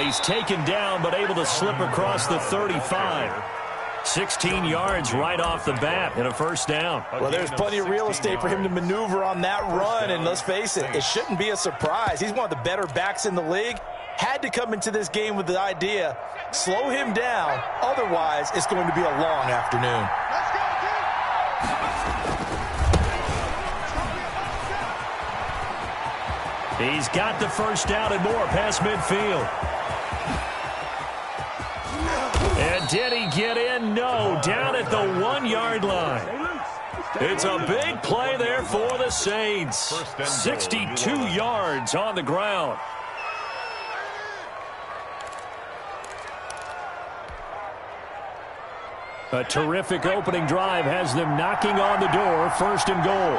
he's taken down but able to slip across the 35. 16 yards right off the bat and a first down. Well, there's plenty of real estate for him to maneuver on that run, and let's face it, it shouldn't be a surprise. He's one of the better backs in the league. Had to come into this game with the idea, slow him down, otherwise it's going to be a long afternoon. He's got the first down and more past midfield. And did he get in? No, down at the 1-yard line. It's a big play there for the Saints. 62 yards on the ground. A terrific opening drive has them knocking on the door, first and goal.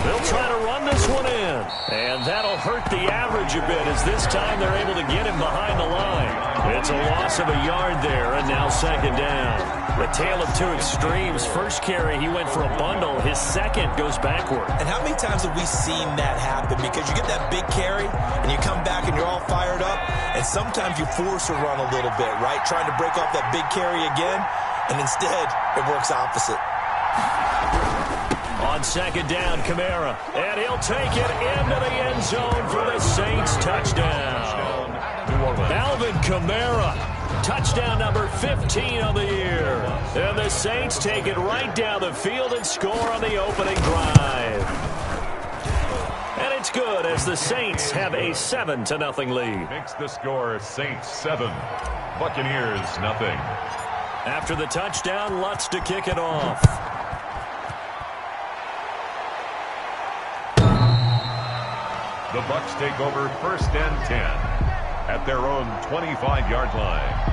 They'll try to run this one in. And that'll hurt the average a bit as this time they're able to get him behind the line. It's a loss of a yard there, and now second down. The tale of two extremes. First carry, he went for a bundle. His second goes backward. And how many times have we seen that happen? Because you get that big carry, and you come back and you're all fired up, and sometimes you force a run a little bit, right? Trying to break off that big carry again, and instead it works opposite. On second down, Kamara, and he'll take it into the end zone for the Saints touchdown. Alvin Kamara, touchdown number 15 on the year. And the Saints take it right down the field and score on the opening drive. And it's good as the Saints have a 7-0 lead. Makes the score Saints 7, Buccaneers 0. After the touchdown, Lutz to kick it off. The Bucs take over first and 10 at their own 25-yard line.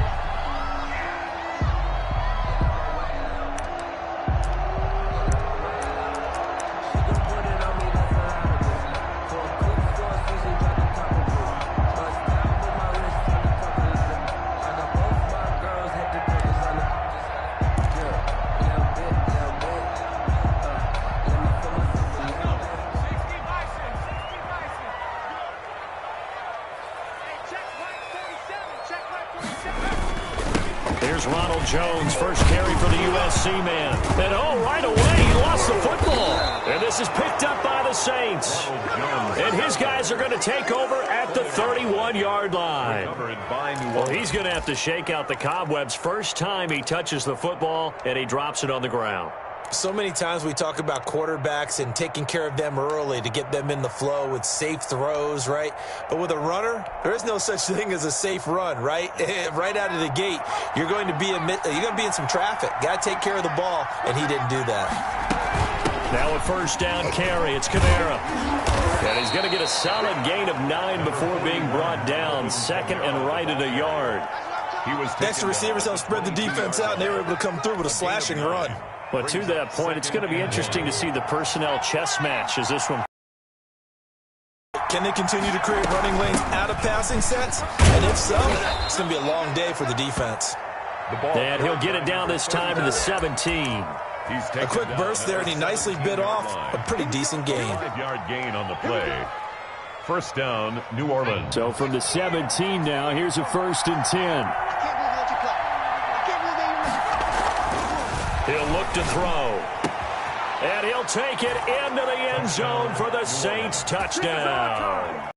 Jones, first carry for the USC man. And right away, he lost the football. And this is picked up by the Saints. And his guys are going to take over at the 31-yard line. Well, he's going to have to shake out the cobwebs first time he touches the football, and he drops it on the ground. So many times we talk about quarterbacks and taking care of them early to get them in the flow with safe throws, right? But with a runner, there is no such thing as a safe run, right? Right out of the gate, you're going to be in some traffic. Got to take care of the ball, and he didn't do that. Now a first down carry. It's Kamara. And he's going to get a solid gain of 9 before being brought down. Second and right at a yard. Next, receivers helped spread the defense out, and they were able to come through with a slashing run. But to that point, it's going to be interesting to see the personnel chess match as this one. Can they continue to create running lanes out of passing sets? And if so, it's going to be a long day for the defense. And he'll get it down this time to the 17. A quick burst there, and he nicely bit off a pretty decent gain. 5-yard gain on the play. First down, New Orleans. So from the 17 now, here's a first and 10. He'll look to throw. And he'll take it into the end zone for the Saints touchdown.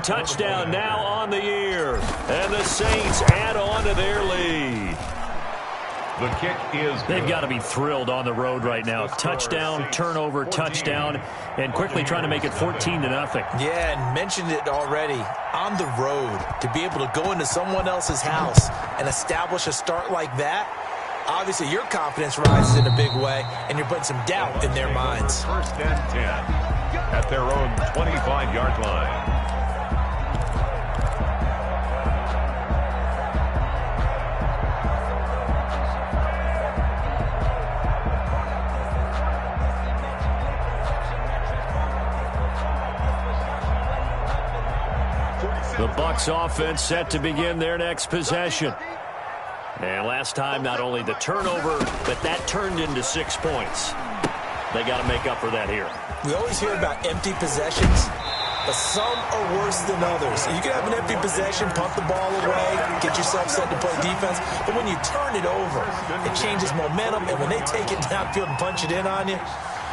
Touchdown now on the year. And the Saints add on to their lead. The kick is good. They've got to be thrilled on the road right now. Touchdown, turnover, touchdown, and quickly trying to make it 14-0. Yeah, and mentioned it already. On the road, to be able to go into someone else's house and establish a start like that, obviously your confidence rises in a big way, and you're putting some doubt in their minds. First and 10 at their own 25-yard line. The Bucs offense set to begin their next possession. And last time, not only the turnover, but that turned into 6 points. They got to make up for that here. We always hear about empty possessions, but some are worse than others. You can have an empty possession, punt the ball away, get yourself set to play defense, but when you turn it over, it changes momentum, and when they take it downfield and punch it in on you,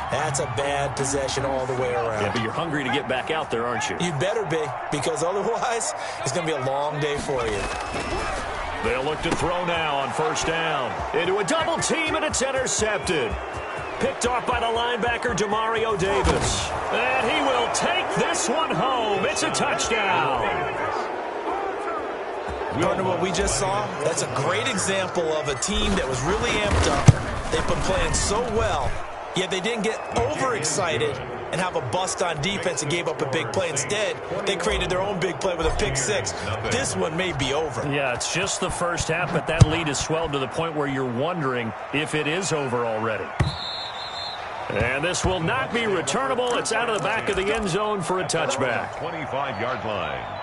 that's a bad possession all the way around. Yeah, but you're hungry to get back out there, aren't you? You better be, because otherwise, it's going to be a long day for you. They'll look to throw now on first down. Into a double team, and it's intercepted. Picked off by the linebacker, Demario Davis. And he will take this one home. It's a touchdown. Partner, what we just saw, that's a great example of a team that was really amped up. They've been playing so well, yet they didn't get overexcited and have a bust on defense and gave up a big play. Instead, they created their own big play with a pick six. This one may be over. Yeah, it's just the first half, but that lead has swelled to the point where you're wondering if it is over already. And this will not be returnable. It's out of the back of the end zone for a touchback. 25-yard line.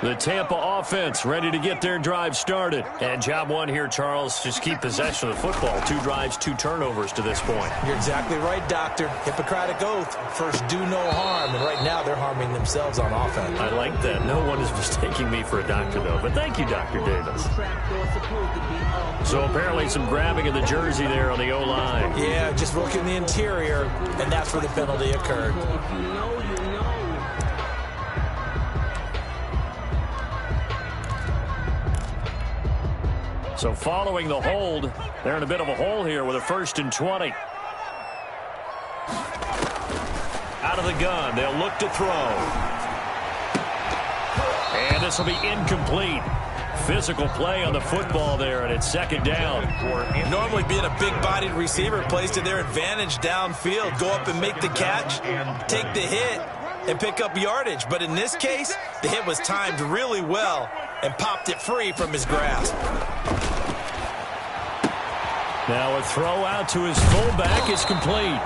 The Tampa offense ready to get their drive started. And job one here, Charles, just keep possession of the football. 2 drives, 2 turnovers to this point. You're exactly right, Doctor. Hippocratic oath. First, do no harm. And right now, they're harming themselves on offense. I like that. No one is mistaking me for a doctor, though. But thank you, Dr. Davis. So apparently some grabbing of the jersey there on the O-line. Yeah, just look in the interior, and that's where the penalty occurred. So following the hold, they're in a bit of a hole here with a 1st and 20. Out of the gun, they'll look to throw. And this will be incomplete. Physical play on the football there, and it's 2nd down. Normally being a big-bodied receiver plays to their advantage downfield. Go up and make the catch, take the hit, and pick up yardage. But in this case, the hit was timed really well and popped it free from his grasp. Now a throw out to his fullback is complete.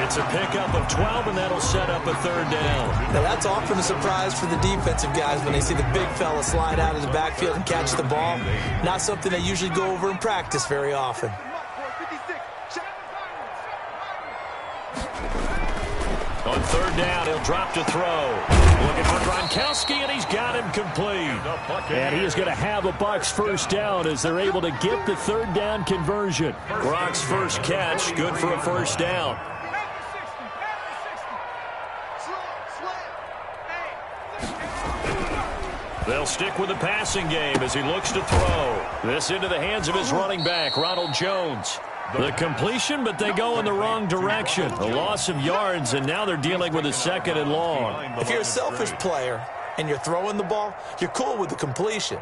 It's a pickup of 12, and that'll set up a 3rd down. Now that's often a surprise for the defensive guys when they see the big fella slide out of the backfield and catch the ball. Not something they usually go over in practice very often. On 3rd down, he'll drop to throw. Looking for Gronkowski, and he's got him complete. And he is going to have a Bucs 1st down as they're able to get the 3rd down conversion. Gronk's first catch, good for a 1st down. They'll stick with the passing game as he looks to throw. This into the hands of his running back, Ronald Jones. The completion, but they go in the wrong direction. A loss of yards, and now they're dealing with a 2nd and long. If you're a selfish player and you're throwing the ball, you're cool with the completion.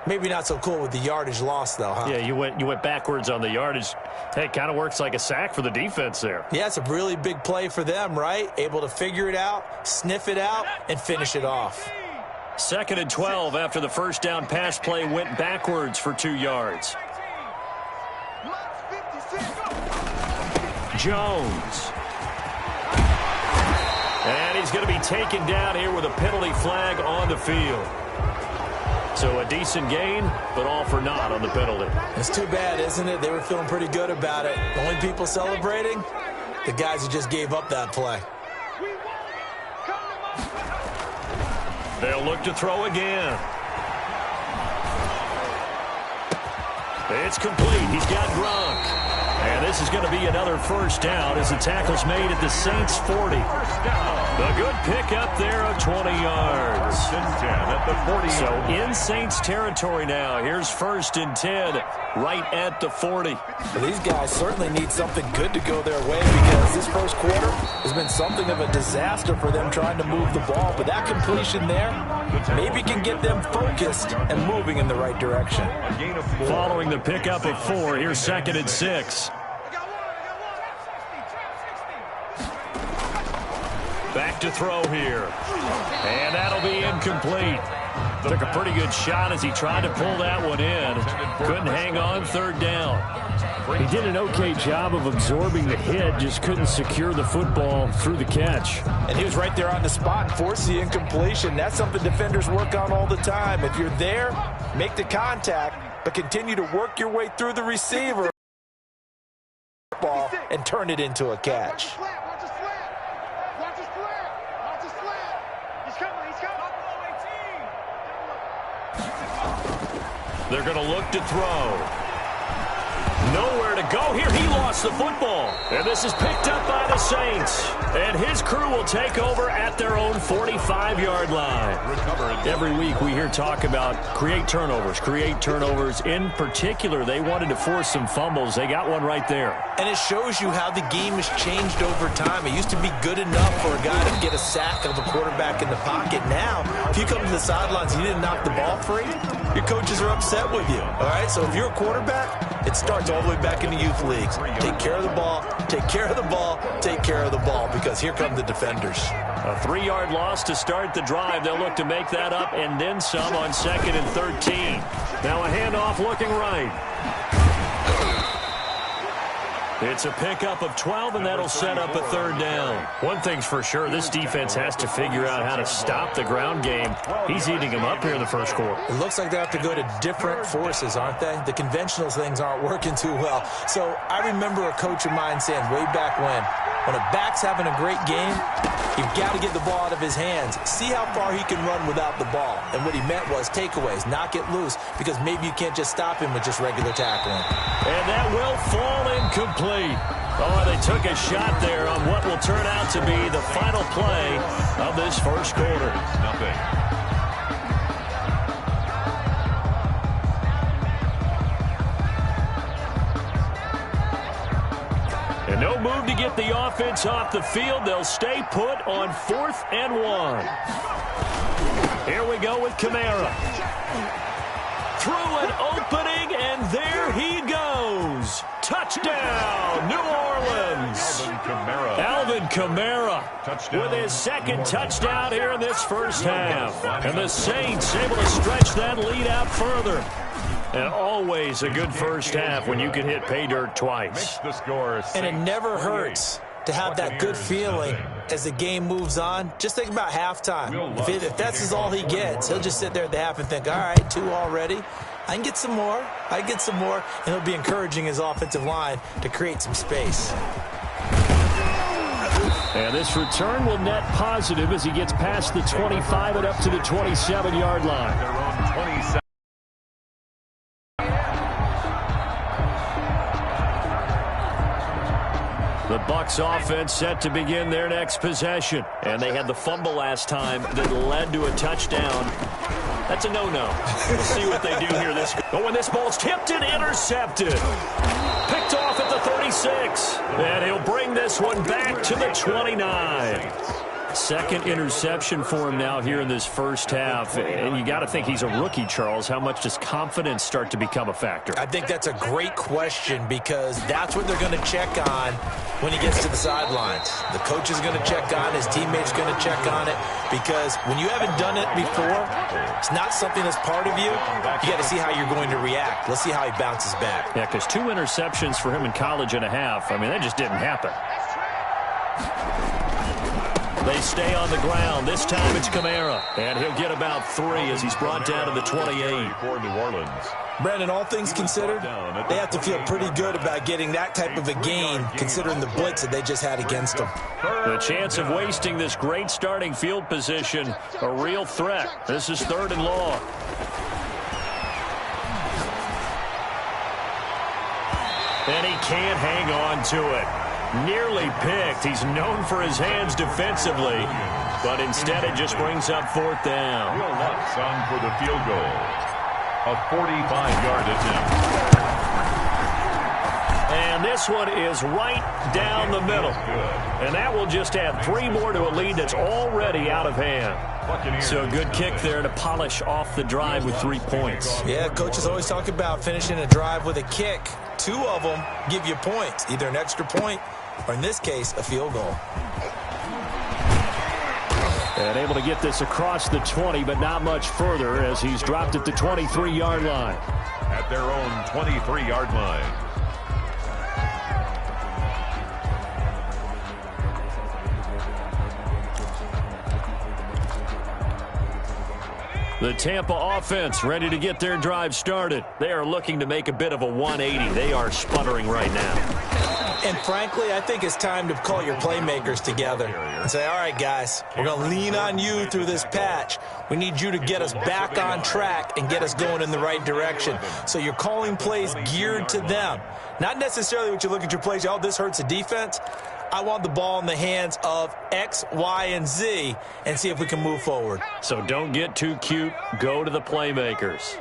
Maybe not so cool with the yardage loss, though, huh? Yeah, you went backwards on the yardage. Hey, it kind of works like a sack for the defense there. Yeah, it's a really big play for them, right? Able to figure it out, sniff it out, and finish it off. 2nd and 12 after the 1st down pass play went backwards for 2 yards. Jones. And he's going to be taken down here with a penalty flag on the field. So a decent gain, but all for naught on the penalty. It's too bad, isn't it? They were feeling pretty good about it. The only people celebrating, the guys who just gave up that play. They'll look to throw again. It's complete. He's got Gronk. And this is going to be another 1st down as the tackle's made at the Saints 40. A good pickup there of 20 yards. At the 40. So in Saints territory now. Here's 1st and 10 right at the 40. Well, these guys certainly need something good to go their way because this 1st quarter has been something of a disaster for them trying to move the ball. But that completion there maybe can get them focused and moving in the right direction. Following the pickup of 4, here's 2nd and 6. Back to throw here. And that'll be incomplete. Took a pretty good shot as he tried to pull that one in. Couldn't hang on third down. He did an okay job of absorbing the hit, just couldn't secure the football through the catch. And he was right there on the spot and forced the incompletion. That's something defenders work on all the time. If you're there, make the contact, but continue to work your way through the receiver ball and turn it into a catch. They're going to look to throw. Nowhere to go here. He lost the football. And this is picked up by the Saints. And his crew will take over at their own 45-yard line. Every week we hear talk about create turnovers. In particular, they wanted to force some fumbles. They got one right there. And it shows you how the game has changed over time. It used to be good enough for a guy to get a sack of a quarterback in the pocket. Now, if you come to the sidelines and you didn't knock the ball free, your coaches are upset with you. All right, so if you're a quarterback, it starts all the way back in the youth leagues. Take care of the ball, take care of the ball, take care of the ball, because here come the defenders. A 3-yard loss to start the drive. They'll look to make that up and then some on 2nd and 13. Now a handoff looking right. It's a pickup of 12, and that'll set up a 3rd down. One thing's for sure, this defense has to figure out how to stop the ground game. He's eating them up here in the first quarter. It looks like they have to go to different forces, aren't they? The conventional things aren't working too well. So I remember a coach of mine saying way back when a back's having a great game, you've got to get the ball out of his hands. See how far he can run without the ball. And what he meant was takeaways, knock it loose, because maybe you can't just stop him with just regular tackling. And that will fall incomplete. Oh, they took a shot there on what will turn out to be the final play of this first quarter. Nothing. And no move to get the offense off the field. They'll stay put on 4th and 1. Here we go with Kamara. Through an opening, and there he goes. Touchdown, New Orleans. Alvin Kamara with his 2nd touchdown here in this first half. And the Saints able to stretch that lead out further. And always a good first half when you can hit pay dirt twice. And it never hurts to have that good feeling as the game moves on. Just think about halftime. If that's all he gets, he'll just sit there at the half and think, all right, 2 already. I can get some more. And he'll be encouraging his offensive line to create some space. And this return will net positive as he gets past the 25 and up to the 27-yard line. The Bucs offense set to begin their next possession. And they had the fumble last time that led to a touchdown. That's a no-no. We'll see what they do here. And this ball's tipped and intercepted. Picked off at the 36. And he'll bring this one back to the 29. 2nd interception for him now here in this first half. And you got to think he's a rookie, Charles. How much does confidence start to become a factor? I think that's a great question, because that's what they're going to check on when he gets to the sidelines. The coach is going to check on, his teammates going to check on it, because when you haven't done it before, it's not something that's part of you. You got to see how you're going to react. Let's see how he bounces back. Yeah, because 2 interceptions for him in college and a half. I mean, that just didn't happen. They stay on the ground. This time it's Kamara. And he'll get about 3 as he's brought down to the 28. For New Orleans. Brandon, all things considered, they have to feel pretty good about getting that type of a gain, considering the blitz that they just had against them. The chance of wasting this great starting field position, a real threat. This is 3rd and long. And he can't hang on to it. Nearly picked. He's known for his hands defensively, but instead it just brings up 4th down. Will Lutz on for the field goal. A 45-yard attempt. And this one is right down the middle. And that will just add 3 more to a lead that's already out of hand. So a good kick there to polish off the drive with 3 points. Yeah, coaches always talk about finishing a drive with a kick. 2 of them give you points, either an extra point or, in this case, a field goal. And able to get this across the 20, but not much further as he's dropped at the 23-yard line. At their own 23-yard line. The Tampa offense ready to get their drive started. They are looking to make a bit of a 180. They are sputtering right now. And frankly, I think it's time to call your playmakers together and say, all right, guys, we're going to lean on you through this patch. We need you to get us back on track and get us going in the right direction. So you're calling plays geared to them. Not necessarily what you look at your plays, oh, this hurts the defense. I want the ball in the hands of X, Y, and Z and see if we can move forward. So don't get too cute. Go to the playmakers.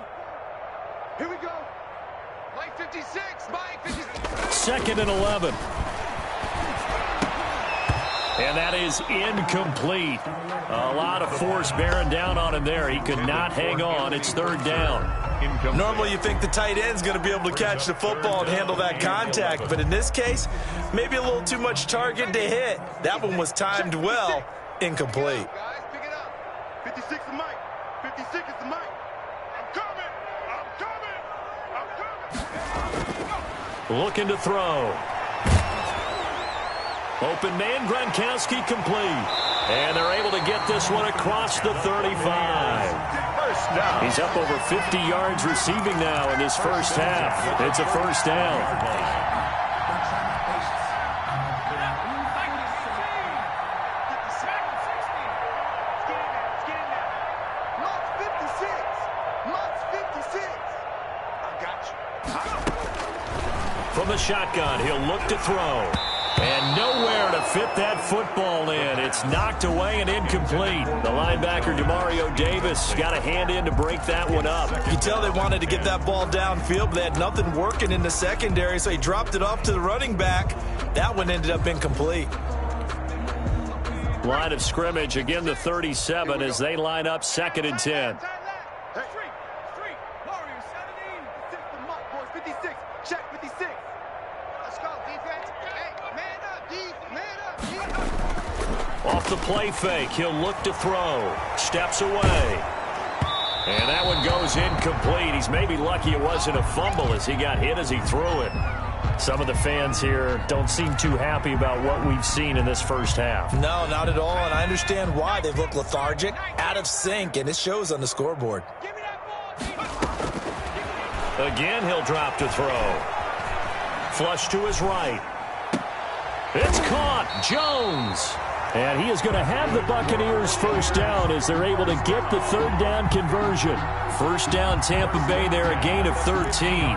Here we go. Mike 56. Mike 56. 2nd and 11. And that is incomplete. A lot of force bearing down on him there. He could not hang on. It's 3rd down. Normally you think the tight end's going to be able to catch the football and handle that contact, but in this case, maybe a little too much target to hit. That one was timed well. Incomplete. Guys, pick it up. 56 is Mike. 56 is the Mike. I'm coming. Looking to throw. Open man, Gronkowski complete. And they're able to get this one across the 35. He's up over 50 yards receiving now in this first half. It's a 1st down. From the shotgun, he'll look to throw. And nowhere to fit that football in. It's knocked away and incomplete. The linebacker, Demario Davis, got a hand in to break that one up. You can tell they wanted to get that ball downfield, but they had nothing working in the secondary, so he dropped it off to the running back. That one ended up incomplete. Line of scrimmage, again the 37 as they line up 2nd and 10. Off the play fake, he'll look to throw. Steps away. And that one goes incomplete. He's maybe lucky it wasn't a fumble as he got hit as he threw it. Some of the fans here don't seem too happy about what we've seen in this first half. No, not at all, and I understand why. They've looked lethargic, out of sync, and it shows on the scoreboard. Again, he'll drop to throw. Flush to his right. It's caught. Jones. And he is going to have the Buccaneers 1st down as they're able to get the 3rd down conversion. 1st down Tampa Bay there, a gain of 13.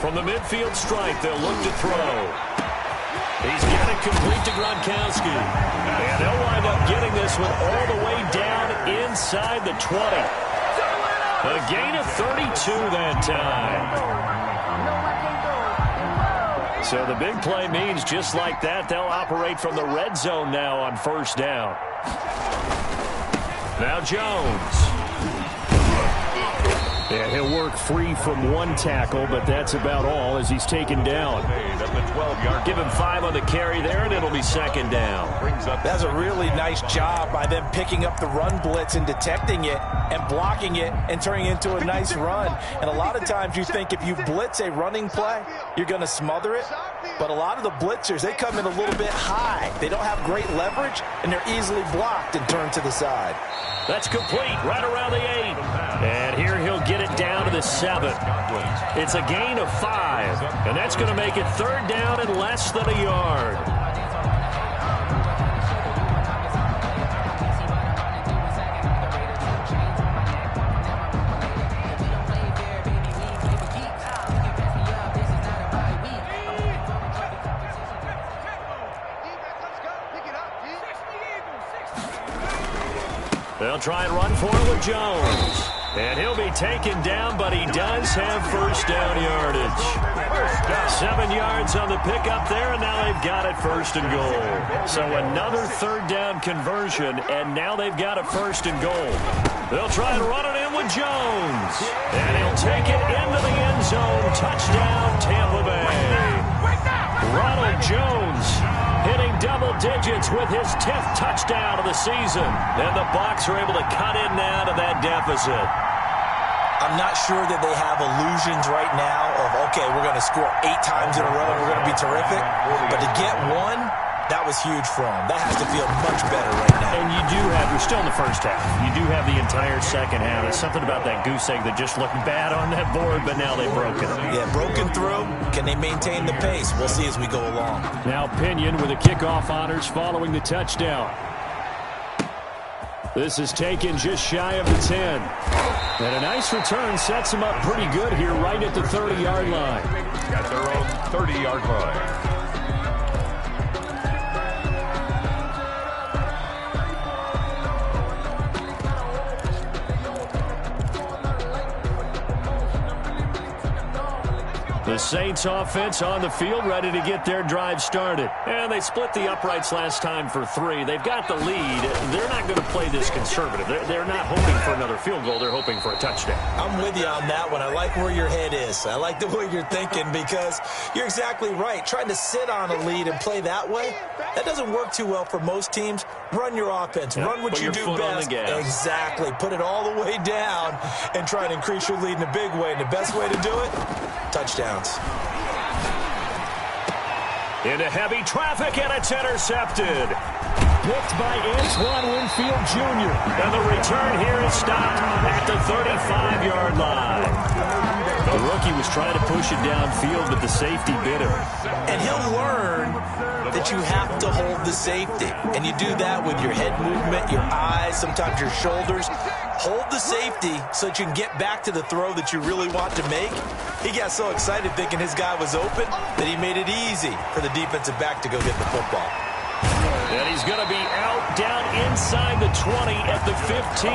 From the midfield stripe, they'll look to throw. He's got it complete to Gronkowski. And they'll wind up getting this one all the way down inside the 20. A gain of 32 that time. So the big play means just like that, they'll operate from the red zone now on 1st down. Now Jones. And he'll work free from one tackle, but that's about all as he's taken down. Give him 5 on the carry there, and it'll be 2nd down. That's a really nice job by them picking up the run blitz and detecting it and blocking it and turning it into a nice run. And a lot of times you think if you blitz a running play, you're going to smother it. But a lot of the blitzers, they come in a little bit high. They don't have great leverage, and they're easily blocked and turned to the side. That's complete right around the 8. And here he'll get it down to the 7. It's a gain of 5. And that's going to make it 3rd down and less than a yard. They'll try and run for it with Jones. And he'll be taken down, but he does have 1st down yardage. First down. 7 yards on the pickup there, and now they've got it first and goal. So another third down conversion, and now they've got it first and goal. They'll try and run it in with Jones. And he'll take it into the end zone. Touchdown, Tampa Bay. Ronald Jones hitting double digits with his 10th touchdown of the season. And the Bucs are able to cut in now to that deficit. I'm not sure that they have illusions right now of, okay, we're going to score 8 times in a row and we're going to be terrific. But to get one, that was huge for them. That has to feel much better right now. And you're still in the first half. You do have the entire second half. There's something about that goose egg that just looked bad on that board, but now they've broken it. Yeah, broken through. Can they maintain the pace? We'll see as we go along. Now Pinion with the kickoff honors following the touchdown. This is taken just shy of the 10. And a nice return sets him up pretty good here right at the 30-yard line. At their own 30-yard line. The Saints offense on the field, ready to get their drive started. And they split the uprights last time for 3. They've got the lead. They're not going to play this conservative. They're not hoping for another field goal. They're hoping for a touchdown. I'm with you on that one. I like where your head is. I like the way you're thinking because you're exactly right. Trying to sit on a lead and play that way, that doesn't work too well for most teams. Run your offense. Yep. Run what Put you your do foot best. on the gas. Exactly. Put it all the way down and try and increase your lead in a big way. And the best way to do it, touchdowns. Into heavy traffic, and it's intercepted. Picked by Antoine Winfield Jr. And the return here is stopped at the 35-yard line. The rookie was trying to push it downfield, but the safety bit him. And he'll learn that you have to hold the safety. And you do that with your head movement, your eyes, sometimes your shoulders. Hold the safety so that you can get back to the throw that you really want to make. He got so excited thinking his guy was open that he made it easy for the defensive back to go get the football. And he's going to be out down inside the 20 at the 15.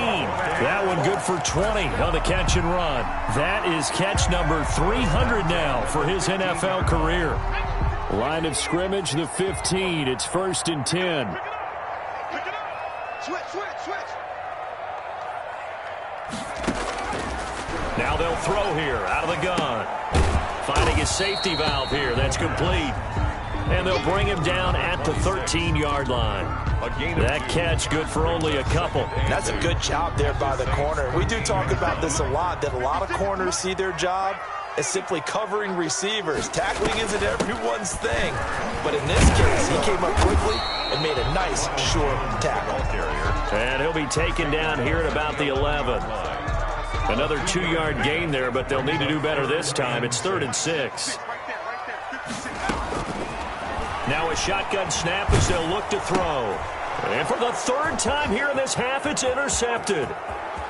That one good for 20 on the catch and run. That is catch number 300 now for his NFL career. Line of scrimmage, the 15. It's 1st and 10. Switch. Now they'll throw here out of the gun. Finding his safety valve here. That's complete. And they'll bring him down at the 13-yard line. That catch good for only a couple. That's a good job there by the corner. We do talk about this a lot, that a lot of corners see their job as simply covering receivers. Tackling isn't everyone's thing. But in this case, he came up quickly and made a nice, short tackle. And he'll be taken down here at about the 11. Another 2-yard gain there, but they'll need to do better this time. It's 3rd and 6. Now a shotgun snap as they'll look to throw. And for the 3rd time here in this half, it's intercepted.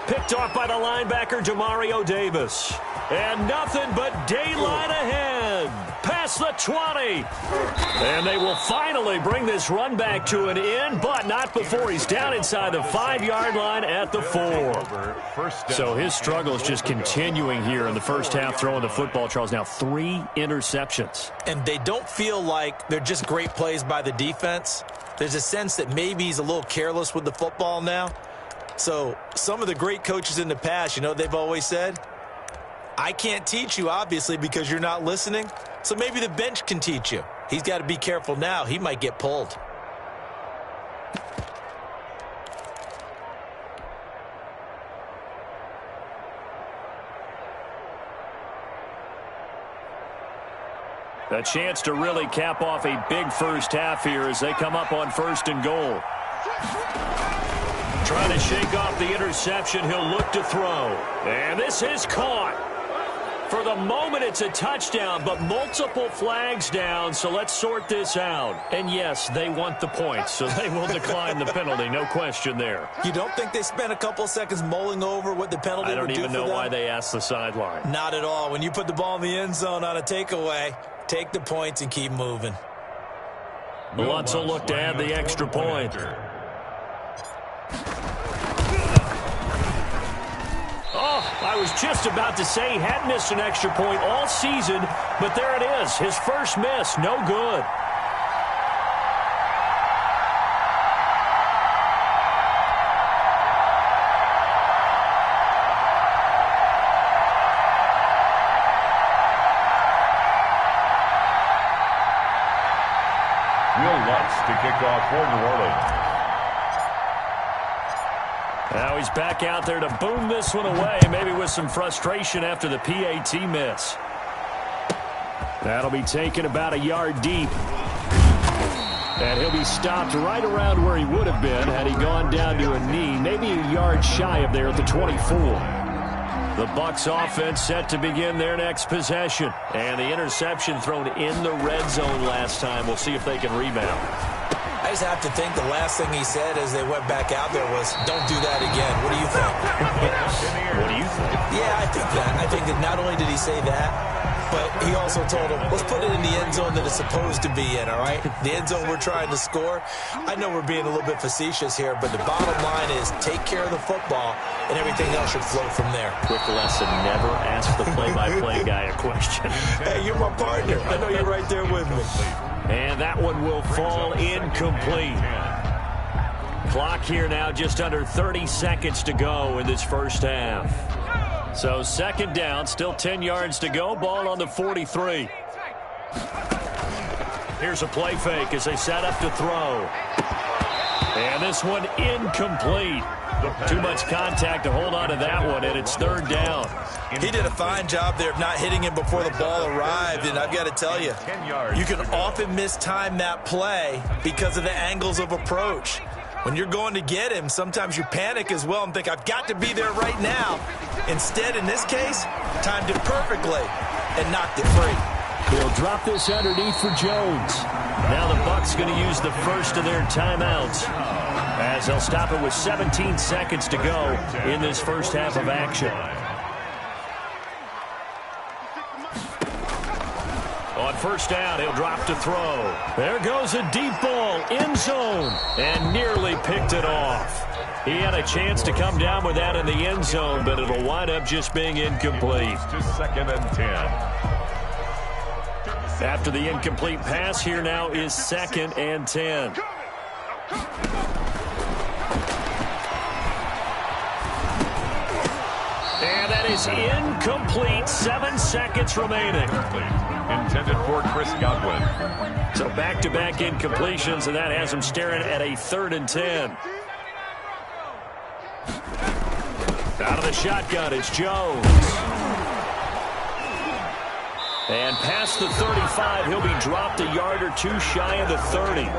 Picked off by the linebacker, Demario Davis. And nothing but daylight ahead. Past the 20. And they will finally bring this run back to an end, but not before he's down inside the 5-yard line at the 4. So his struggle is just continuing here in the first half, throwing the football. Charles, now 3 interceptions. And they don't feel like they're just great plays by the defense. There's a sense that maybe he's a little careless with the football now. So some of the great coaches in the past, you know, they've always said, I can't teach you, obviously, because you're not listening. So maybe the bench can teach you. He's got to be careful now. He might get pulled. A chance to really cap off a big first half here as they come up on 1st and goal. Trying to shake off the interception. He'll look to throw. And this is caught. For the moment, it's a touchdown, but multiple flags down, so let's sort this out. And yes, they want the points, so they will decline the penalty. No question there. You don't think they spent a couple seconds mulling over what the penalty would do for them? I don't even know why they asked the sideline. Not at all. When you put the ball in the end zone on a takeaway, take the points and keep moving. Lutz will look to add the extra point. Oh, I was just about to say he hadn't missed an extra point all season, but there it is. His first miss, no good. To kick off for New Orleans. Now he's back out there to boom this one away, maybe with some frustration after the PAT miss. That'll be taken about a yard deep. And he'll be stopped right around where he would have been had he gone down to a knee, maybe a yard shy of there at the 24. The Bucs offense set to begin their next possession. And the interception thrown in the red zone last time. We'll see if they can rebound. I just have to think the last thing he said as they went back out there was, don't do that again. What do you think? What do you think? Yeah, I think that. I think that not only did he say that, but he also told him, let's put it in the end zone that it's supposed to be in, all right? The end zone we're trying to score. I know we're being a little bit facetious here, but the bottom line is take care of the football, and everything else should flow from there. Quick lesson, never ask the play-by-play guy a question. Hey, you're my partner. I know you're right there with me. And that one will fall incomplete. Clock here now, just under 30 seconds to go in this first half. So second down, still 10 yards to go. Ball on the 43. Here's a play fake as they set up to throw. And this one incomplete. Too much contact to hold on to that one, and it's third down. He did a fine job there of not hitting him before the ball arrived, and I've got to tell you, you can often mistime that play because of the angles of approach. When you're going to get him, sometimes you panic as well and think, I've got to be there right now. Instead, in this case, timed it perfectly and knocked it free. He'll drop this underneath for Jones. Now the Bucs going to use the first of their timeouts as they'll stop it with 17 seconds to go in this first half of action. On first down, he'll drop to throw. There goes a deep ball, end zone, and nearly picked it off. He had a chance to come down with that in the end zone, but it'll wind up just being incomplete. Just 2nd and 10. After the incomplete pass, here now is 2nd and 10. And that is incomplete. 7 seconds remaining. Intended for Chris Godwin. So back-to-back incompletions, and that has him staring at a 3rd and 10. Out of the shotgun, it's Jones. And past the 35, he'll be dropped a yard or two shy of the 30.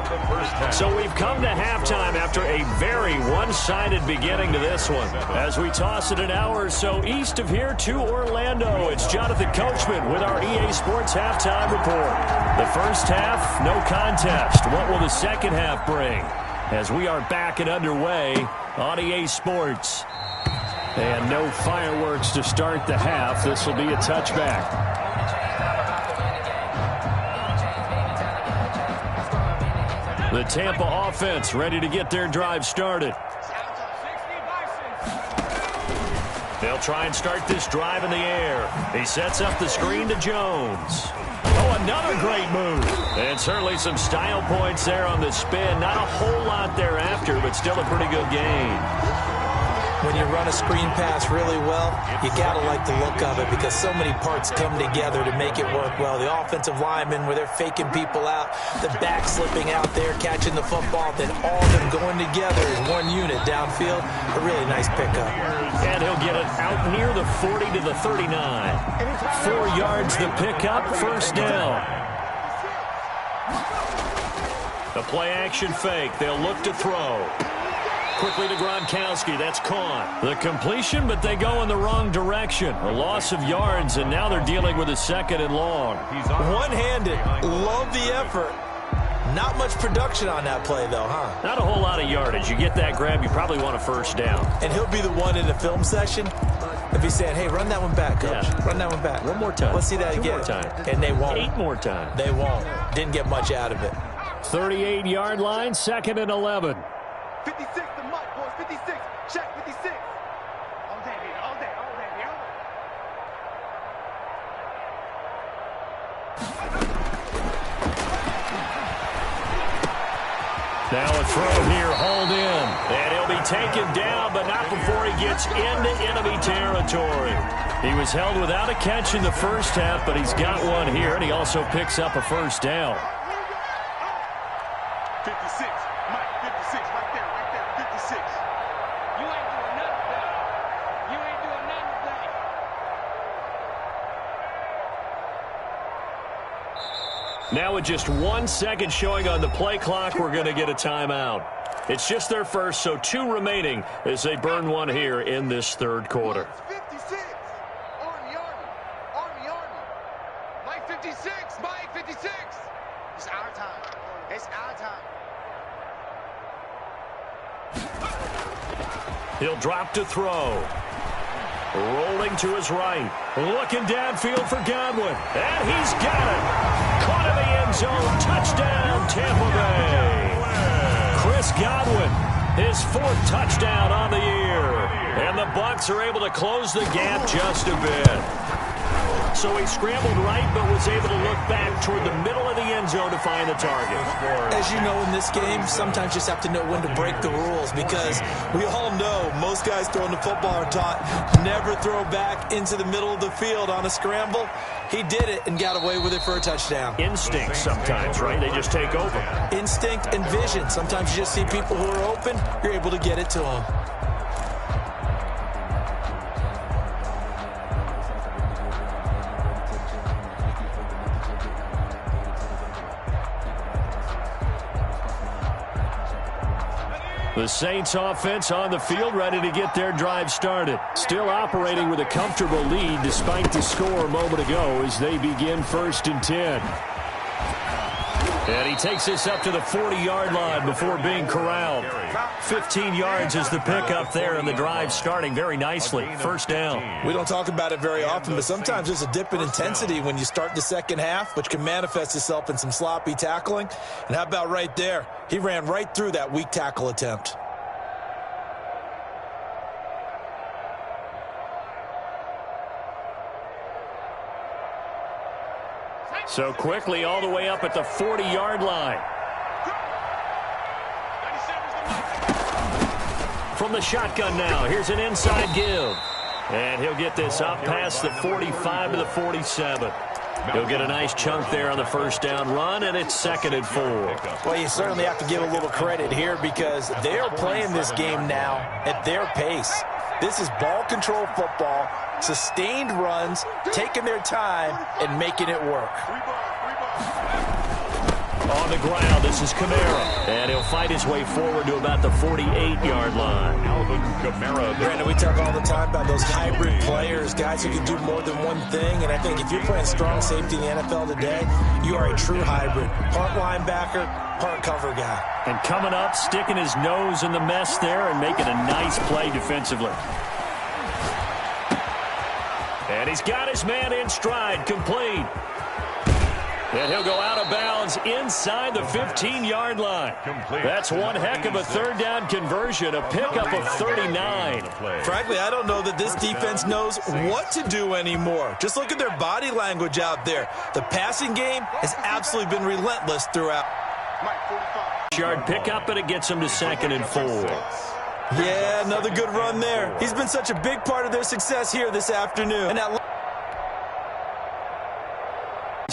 So we've come to halftime after a very one-sided beginning to this one. As we toss it an hour or so east of here to Orlando, it's Jonathan Coachman with our EA Sports Halftime Report. The first half, no contest. What will the second half bring? As we are back and underway on EA Sports. And no fireworks to start the half. This will be a touchback. The Tampa offense ready to get their drive started. They'll try and start this drive in the air. He sets up the screen to Jones. Oh, another great move. And certainly some style points there on the spin. Not a whole lot thereafter, but still a pretty good gain. When you run a screen pass really well, you got to like the look of it because so many parts come together to make it work well. The offensive linemen, where they're faking people out, the back slipping out there, catching the football, then all of them going together as one unit downfield. A really nice pickup. And he'll get it out near the 40 to the 39. 4 yards the pickup, first down. The play action fake. They'll look to throw. Quickly to Gronkowski. That's caught. The completion, but they go in the wrong direction. A loss of yards, and now they're dealing with a 2nd and long. One-handed. Love the effort. Not much production on that play, though, huh? Not a whole lot of yardage. You get that grab, you probably want a first down. And he'll be the one in the film session if he's saying, hey, run that one back, Coach. Yeah. Run that one back. One more time. Let's see that 2 again. more time. And they won't. 8 more times. They won't. Didn't get much out of it. 38-yard line, 2nd and 11. 56 to Mike, boys. 56. Check 56. Now a throw here, hauled in. And he'll be taken down, but not before he gets into enemy territory. He was held without a catch in the first half, but he's got one here, and he also picks up a first down. 56. Mike, 56. Right there, 56. You ain't doing nothing today. You ain't doing nothing today. Now with just 1 second showing on the play clock, we're going to get a timeout. It's just their first, so 2 remaining as they burn one here in this third quarter. 56. Army. Mike, 56. Mike, 56. It's our time. It's our time. He'll drop to throw. Rolling to his right. Looking downfield for Godwin. And he's got it. Caught in the end zone. Touchdown, Tampa Bay. Chris Godwin, his 4th touchdown on the year. And the Bucs are able to close the gap just a bit. So he scrambled right, but was able to look back toward the middle of the end zone to find the target. As you know, in this game, sometimes you just have to know when to break the rules, because we all know most guys throwing the football are taught never throw back into the middle of the field on a scramble. He did it and got away with it for a touchdown. Instinct sometimes, right? They just take over. Instinct and vision. Sometimes you just see people who are open, you're able to get it to them. The Saints offense on the field, ready to get their drive started. Still operating with a comfortable lead despite the score a moment ago as they begin 1st and 10. And he takes this up to the 40-yard line before being corralled. 15 yards is the pickup there, and the drive starting very nicely. First down. We don't talk about it very often, but sometimes there's a dip in intensity when you start the second half, which can manifest itself in some sloppy tackling. And how about right there? He ran right through that weak tackle attempt. So quickly all the way up at the 40-yard line. From the shotgun now, here's an inside give. And he'll get this up past the 45 to the 47. He'll get a nice chunk there on the first down run, and it's 2nd and 4. Well, you certainly have to give a little credit here because they are playing this game now at their pace. This is ball control football, sustained runs, taking their time, and making it work. On the ground, this is Kamara. And he'll fight his way forward to about the 48-yard line. Alvin Kamara. Brandon, we talk all the time about those hybrid players, guys who can do more than one thing. And I think if you're playing strong safety in the NFL today, you are a true hybrid. Part linebacker, part cover guy. And coming up, sticking his nose in the mess there and making a nice play defensively. And he's got his man in stride, complete. And he'll go out of bounds inside the 15-yard line. That's one heck of a third down conversion, a pickup of 39. Frankly, I don't know that this defense knows what to do anymore. Just look at their body language out there. The passing game has absolutely been relentless throughout. Yard pickup, and it gets him to 2nd and 4. Yeah, another good run there. He's been such a big part of their success here this afternoon. And that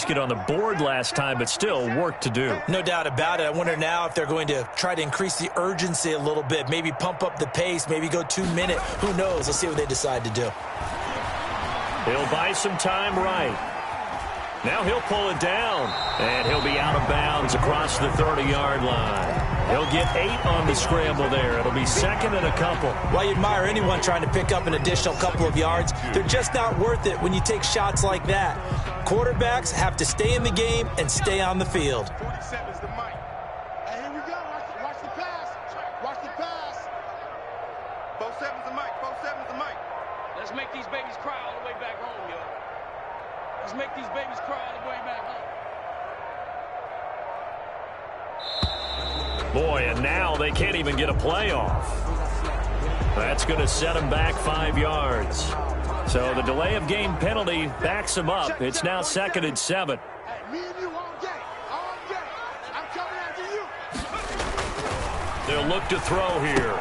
get on the board last time, but still work to do. No doubt about it. I wonder now if they're going to try to increase the urgency a little bit, maybe pump up the pace, maybe go 2-minute. Who knows? Let's see what they decide to do. He'll buy some time right. Now he'll pull it down, and he'll be out of bounds across the 30-yard line. He'll get 8 on the scramble there. It'll be 2nd and a couple. Well, you admire anyone trying to pick up an additional couple of yards. They're just not worth it when you take shots like that. Quarterbacks have to stay in the game and stay on the field. 47's the mic. Hey, here we go. Watch the pass. Watch the pass. 47's the mic. 47's the mic. Let's make these babies cry all the way back home, yo. Let's make these babies cry all the way back home. Boy, and now they can't even get a play off. That's going to set him back 5 yards. So the delay of game penalty backs him up. It's now 2nd and 7. Hey, me and you all game. All game. I'm coming after you. They'll look to throw here.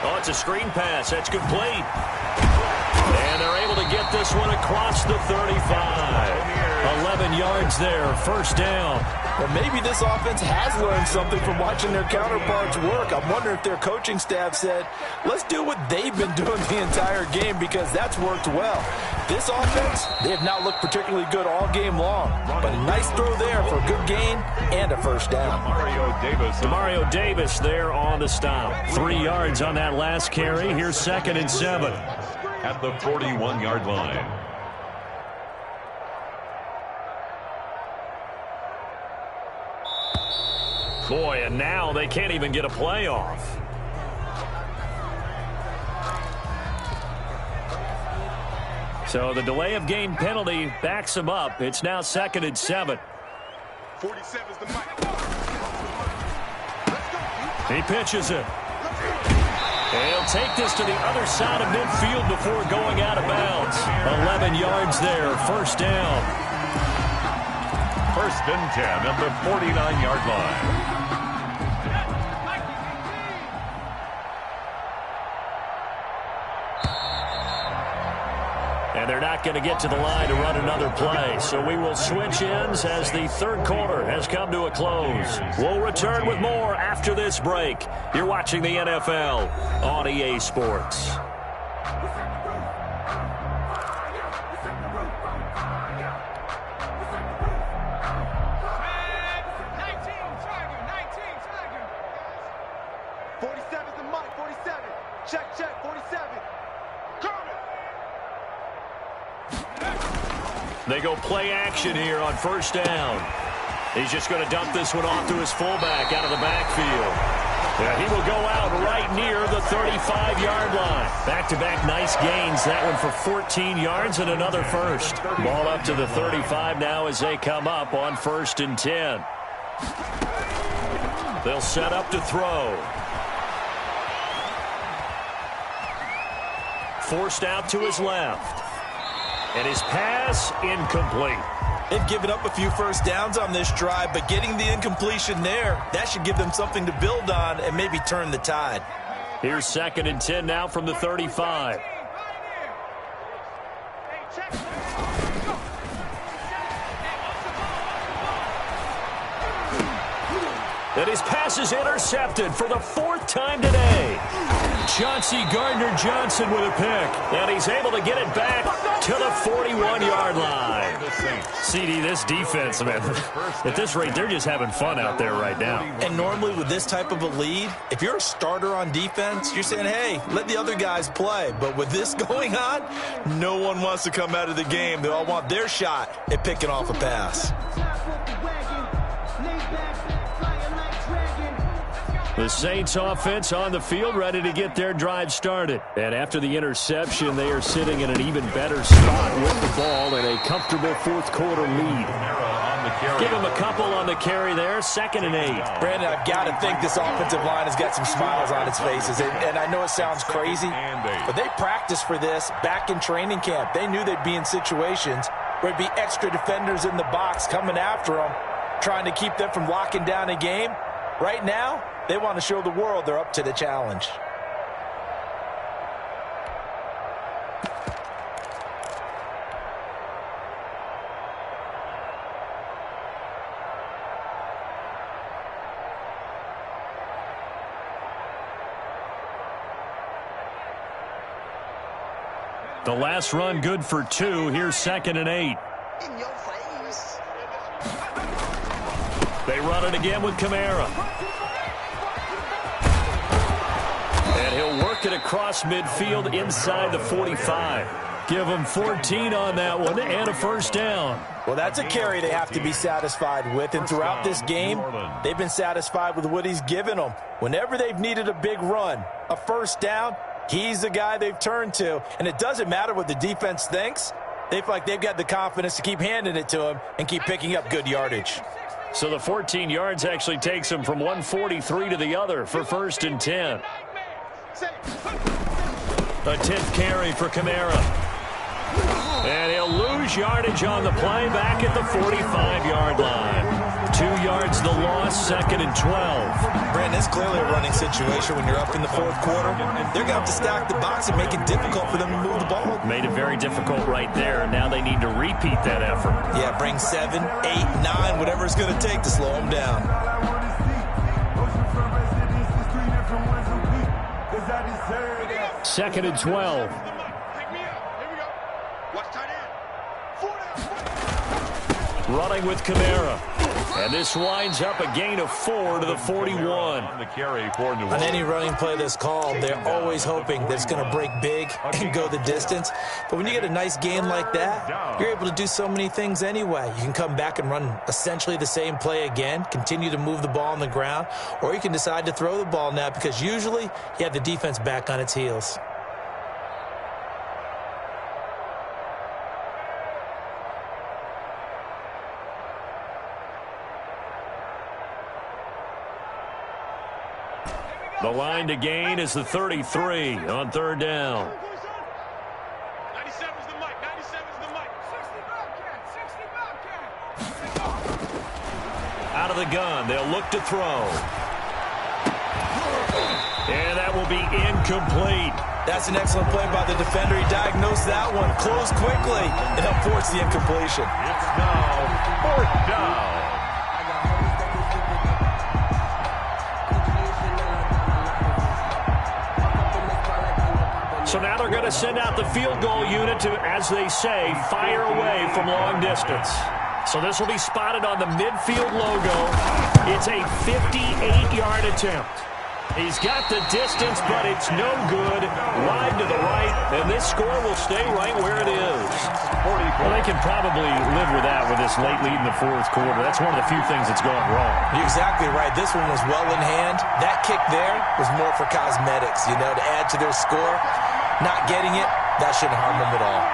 Oh, it's a screen pass. That's complete. And they're able to get this one across the 35. 11 yards there, first down. Well, maybe this offense has learned something from watching their counterparts work. I'm wondering if their coaching staff said, let's do what they've been doing the entire game, because that's worked well. This offense, they have not looked particularly good all game long. But a nice throw there for a good gain and a first down. Demario Davis there on the stop. 3 yards on that last carry. Here's 2nd and 7. At the 41-yard line. Boy, and now they can't even get a playoff. So the delay of game penalty backs him up. It's now 2nd and 7. 47's the mic. He pitches it. And he'll take this to the other side of midfield before going out of bounds. 11 yards there, first down. 1st and 10 at the 49-yard line. And they're not going to get to the line to run another play. So we will switch ends as the 3rd quarter has come to a close. We'll return with more after this break. You're watching the NFL on EA Sports. Check, 47. They go play action here on first down. He's just going to dump this one off to his fullback out of the backfield. Yeah, he will go out right near the 35-yard line. Back-to-back nice gains. That one for 14 yards and another first. Ball up to the 35 now as they come up on 1st and 10. They'll set up to throw. Forced out to his left. And his pass incomplete. They've given up a few first downs on this drive, but getting the incompletion there, that should give them something to build on and maybe turn the tide. Here's 2nd and 10 now from the 35. And his pass is intercepted for the 4th time today. Chauncey Gardner-Johnson with a pick. And he's able to get it back to the 41-yard line. CD, this defense, man, at this rate, they're just having fun out there right now. And normally with this type of a lead, if you're a starter on defense, you're saying, hey, let the other guys play. But with this going on, no one wants to come out of the game. They all want their shot at picking off a pass. The Saints offense on the field, ready to get their drive started. And after the interception, they are sitting in an even better spot with the ball and a comfortable 4th quarter lead. Give him a couple on the carry there, 2nd and 8. Brandon, I've got to think this offensive line has got some smiles on its faces. And I know it sounds crazy, but they practiced for this back in training camp. They knew they'd be in situations where there'd be extra defenders in the box coming after them, trying to keep them from locking down a game. Right now, they want to show the world they're up to the challenge. The last run good for 2. Here's 2nd and 8. In your face. They run it again with Kamara. And he'll work it across midfield inside the 45. Give him 14 on that one and a first down. Well, that's a carry they have to be satisfied with. And throughout this game, they've been satisfied with what he's given them. Whenever they've needed a big run, a first down, he's the guy they've turned to. And it doesn't matter what the defense thinks. They feel like they've got the confidence to keep handing it to him and keep picking up good yardage. So the 14 yards actually takes him from 143 to the other for 1st and 10. A 10th carry for Kamara. And he'll lose yardage on the play back at the 45-yard line. 2 yards the loss, 2nd and 12. Brandon, it's clearly a running situation when you're up in the fourth quarter. They're going to have to stack the box and make it difficult for them to move the ball. Made it very difficult right there, and now they need to repeat that effort. Yeah, bring 7, 8, 9, whatever it's going to take to slow them down. 2nd and 12. Running with Kamara. And this winds up a gain of 4 to the 41. The carry for New Orleans. On any running play that's called, they're always hoping that it's going to break big and go the distance. But when you get a nice gain like that, you're able to do so many things anyway. You can come back and run essentially the same play again, continue to move the ball on the ground, or you can decide to throw the ball now because usually you have the defense back on its heels. The line to gain is the 33 on 3rd down. 97's the mic. 97's the mic. 60 Bobcat. Out of the gun, they'll look to throw. And that will be incomplete. That's an excellent play by the defender. He diagnosed that one, closed quickly, and helped force the incompletion. It's now 4th down. So now they're going to send out the field goal unit to, as they say, fire away from long distance. So this will be spotted on the midfield logo. It's a 58-yard attempt. He's got the distance, but it's no good. Wide to the right, and this score will stay right where it is. Well, they can probably live with that with this late lead in the fourth quarter. That's one of the few things that's gone wrong. You're exactly right. This one was well in hand. That kick there was more for cosmetics, to add to their score. Not getting it, that shouldn't harm them at all.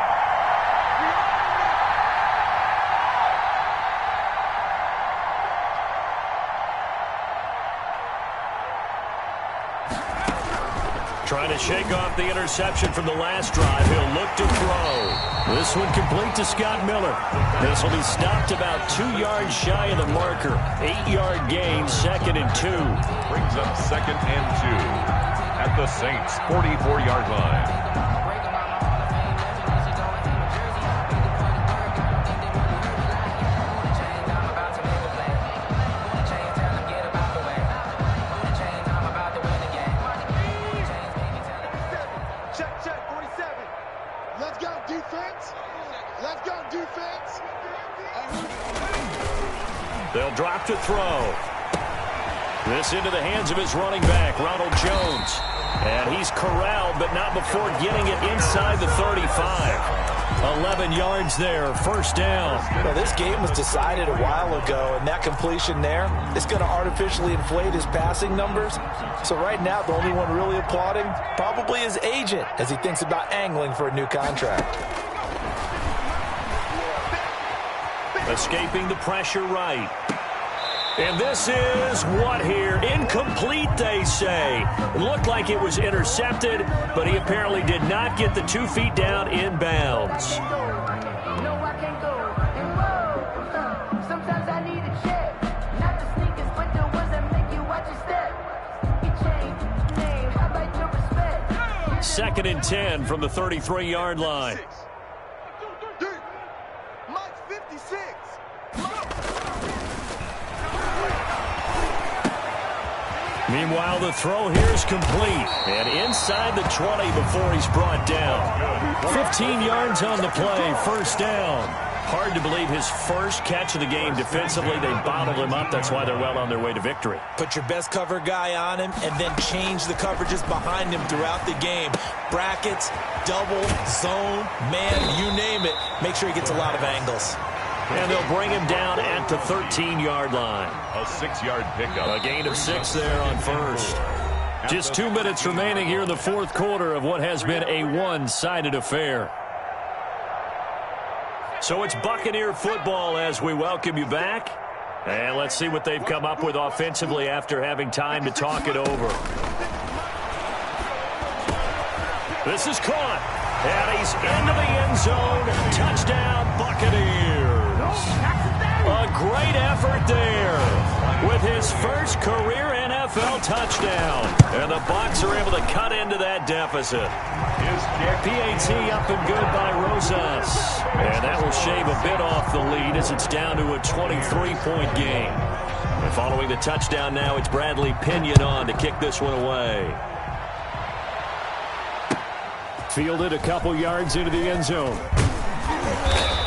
Trying to shake off the interception from the last drive. He'll look to throw. This one complete to Scott Miller. This will be stopped about 2 yards shy of the marker. 8-yard gain, 2nd and 2. Brings up 2nd and 2 at the Saints' 44-yard line. They'll drop to throw. This into the hands of his running back, Ronald Jones. And he's corralled, but not before getting it inside the 35. 11 yards there, 1st down. Well, this game was decided a while ago, and that completion there is going to artificially inflate his passing numbers. So right now, the only one really applauding probably his agent as he thinks about angling for a new contract. Escaping the pressure right. And this is what here? Incomplete, they say. It looked like it was intercepted, but he apparently did not get the 2 feet down in bounds. Second and 10 from the 33-yard line. Meanwhile, the throw here is complete. And inside the 20 before he's brought down. 15 yards on the play, 1st down. Hard to believe his first catch of the game defensively. They bottled him up. That's why they're well on their way to victory. Put your best cover guy on him and then change the coverages behind him throughout the game. Brackets, double, zone, man, you name it. Make sure he gets a lot of angles. And they'll bring him down at the 13-yard line. A 6-yard pickup. A gain of 6 there on 1st. Just 2 minutes remaining here in the fourth quarter of what has been a one-sided affair. So it's Buccaneer football as we welcome you back. And let's see what they've come up with offensively after having time to talk it over. This is caught. And he's into the end zone. Touchdown, Buccaneers. A great effort there with his first career NFL touchdown. And the Bucs are able to cut into that deficit. PAT up and good by Rosas. And that will shave a bit off the lead as it's down to a 23-point game. And following the touchdown now, it's Bradley Pinion on to kick this one away. Fielded a couple yards into the end zone.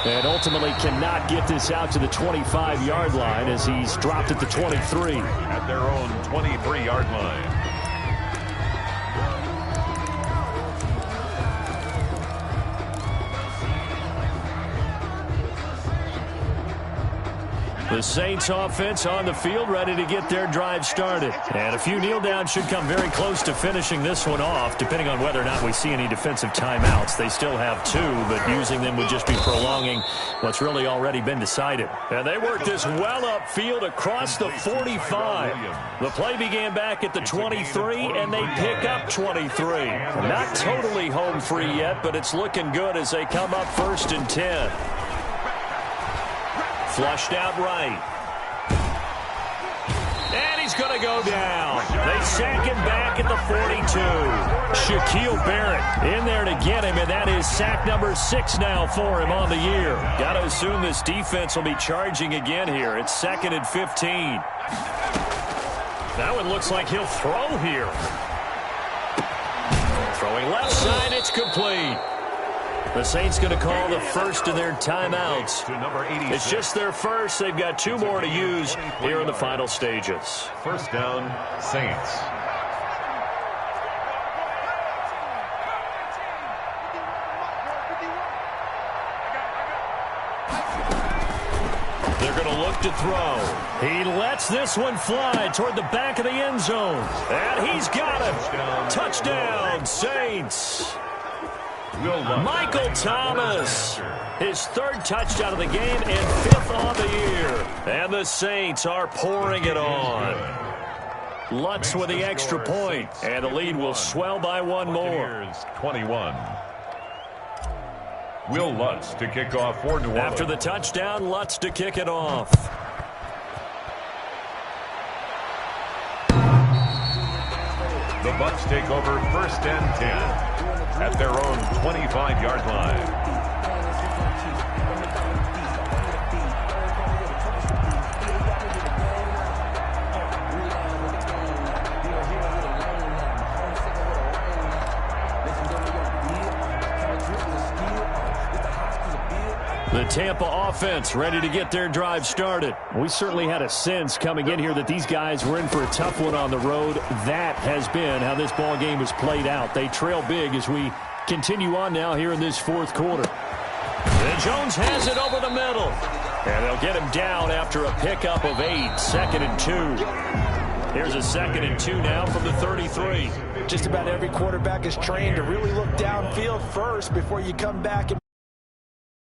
And ultimately cannot get this out to the 25-yard line as he's dropped at the 23. At their own 23-yard line. The Saints offense on the field, ready to get their drive started. And a few kneel downs should come very close to finishing this one off, depending on whether or not we see any defensive timeouts. They still have 2, but using them would just be prolonging what's really already been decided. And they work this well upfield across the 45. The play began back at the 23, and they pick up 23. Not totally home free yet, but it's looking good as they come up 1st and 10. Flushed out right. And he's going to go down. They sack him back at the 42. Shaquille Barrett in there to get him, and that is sack number 6 now for him on the year. Got to assume this defense will be charging again here. It's 2nd and 15. That one looks like he'll throw here. Throwing left side, it's complete. The Saints going to call the first of their timeouts. It's just their first. They've got 2 more to use here in the final stages. First down, Saints. They're going to look to throw. He lets this one fly toward the back of the end zone. And he's got it. Touchdown, Saints. Michael Thomas, his 3rd touchdown of the game and 5th on the year. And the Saints are pouring it on. Lutz with the extra point, and the lead will swell by 1 more. 21. Will Lutz to kick off for New Orleans. After the touchdown, Lutz to kick it off. The Bucs take over 1st and 10. At their own 25-yard line. The Tampa offense ready to get their drive started. We certainly had a sense coming in here that these guys were in for a tough one on the road. That has been how this ball game has played out. They trail big as we continue on now here in this 4th quarter. And Jones has it over the middle. And they'll get him down after a pickup of 8. 2nd and 2. Here's a 2nd and 2 now from the 33. Just about every quarterback is trained to really look downfield first before you come back and